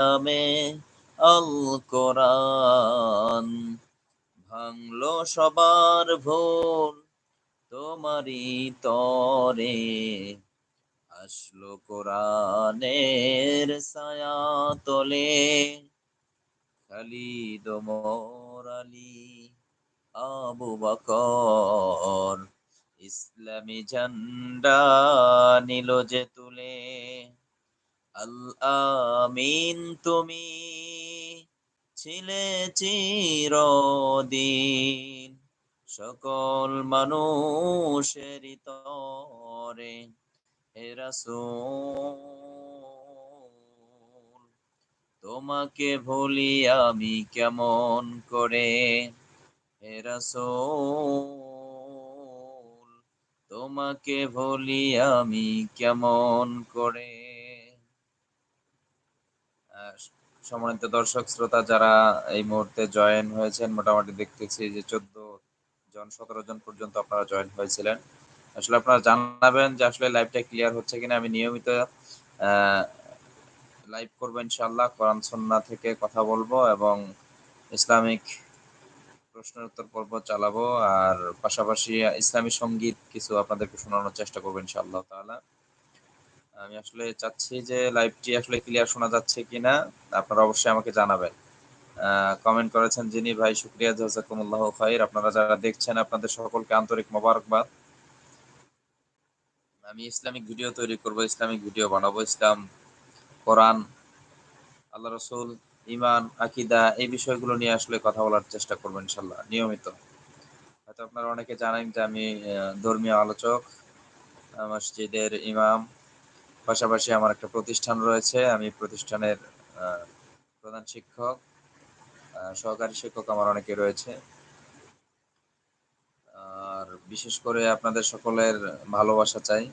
নামে আল কোরআন ভাঙলো সবার ভুল তোমারই তরে আসলো কোরআনের ছায়া তলে খালিদ ওমর আলী আবু বকর ইসলামী ঝান্ডা নিল যে তুলে আল আমিন তুমি ছিলে চিরদিন সকল মানুষের তরে হে রাসূল তোমাকে ভুলি আমি কেমন করে হে রাসূল তোমাকে ভুলি আমি কেমন করে। সম্মানিত দর্শক শ্রোতা যারা এই মুহূর্তে জয়েন হয়েছেন, মোটামুটি দেখতেছি যে 14 জন 17 জন পর্যন্ত আপনারা জয়েন হয়েছিলেন। আসলে আপনারা জানাবেন যে আসলে লাইভটা ক্লিয়ার হচ্ছে কিনা। আমি নিয়মিত লাইভ করবো ইনশাআল্লাহ, কোরআন সুন্নাহ থেকে কথা বলবো এবং ইসলামিক প্রশ্নের উত্তর পর্ব চালাবো, আর পাশাপাশি ইসলামী সঙ্গীত কিছু আপনাদেরকে শোনানোর চেষ্টা করবো ইনশাআল্লাহ তাআলা। আমি আসলে চাচ্ছি যে লাইভটি আসলে ক্লিয়ার শোনা যাচ্ছে কিনা, আপনারা অবশ্যই আমাকে জানাবেন। কমেন্ট করেছেন যিনি ভাই, শুকরিয়া, জাযাকুমুল্লাহু খাইর। আপনারা যারা দেখছেন আপনাদের সকলকে আন্তরিক মোবারকবাদ। আমি ইসলামিক ভিডিও তৈরি করব, ইসলামিক ভিডিও বানাবো, ইসলাম, কোরআন, আল্লাহ রসুল, ইমান, আকিদা এই বিষয়গুলো নিয়ে আসলে কথা বলার চেষ্টা করবো ইনশাল্লাহ নিয়মিত। হয়তো আপনারা অনেকে জানেন যে আমি ধর্মীয় আলোচক, মসজিদের ইমাম, পাশাপাশি আমার একটা প্রতিষ্ঠান রয়েছে। আমি প্রতিষ্ঠানের প্রধান শিক্ষক, সহকারী শিক্ষক আমার অনেকে রয়েছে। আর বিশেষ করে আপনাদের সকলের ভালোবাসা চাই।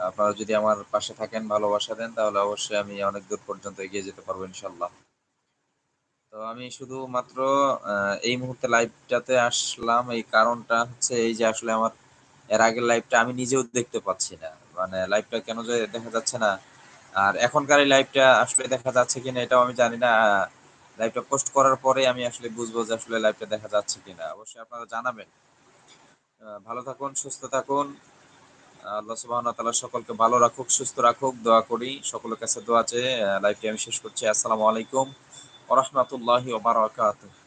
আপনারা যদি আমার পাশে থাকেন, ভালোবাসা দেন, তাহলে অবশ্যই আমি অনেক দূর পর্যন্ত এগিয়ে যেতে পারবো ইনশাল্লাহ। তো আমি শুধুমাত্র এই মুহূর্তে লাইভটাতে আসলাম, এই কারণটা হচ্ছে এই যে আসলে আমার এর আগের লাইভটা আমি নিজেও দেখতে পাচ্ছি না, মানে লাইভটা কেন যে দেখা যাচ্ছে না। আর এখনকার এই লাইভটা আসলে দেখা যাচ্ছে কিনা এটাও আমি জানি না। লাইভটা পোস্ট করার পরে আমি আসলে বুঝবো যে আসলে লাইভটা দেখা যাচ্ছে কিনা। অবশ্যই আপনারা জানাবেন। ভালো থাকুন, সুস্থ থাকুন। আল্লাহ সুবহানাহু ওয়া তাআলা সকলকে ভালো রাখুক, সুস্থ রাখুক, দোয়া করি। সকলের কাছে দোয়া চেয়ে লাইভটি আমি শেষ করছি। আসসালামু আলাইকুম ওয়া রাহমাতুল্লাহি ওয়া বারাকাতুহু।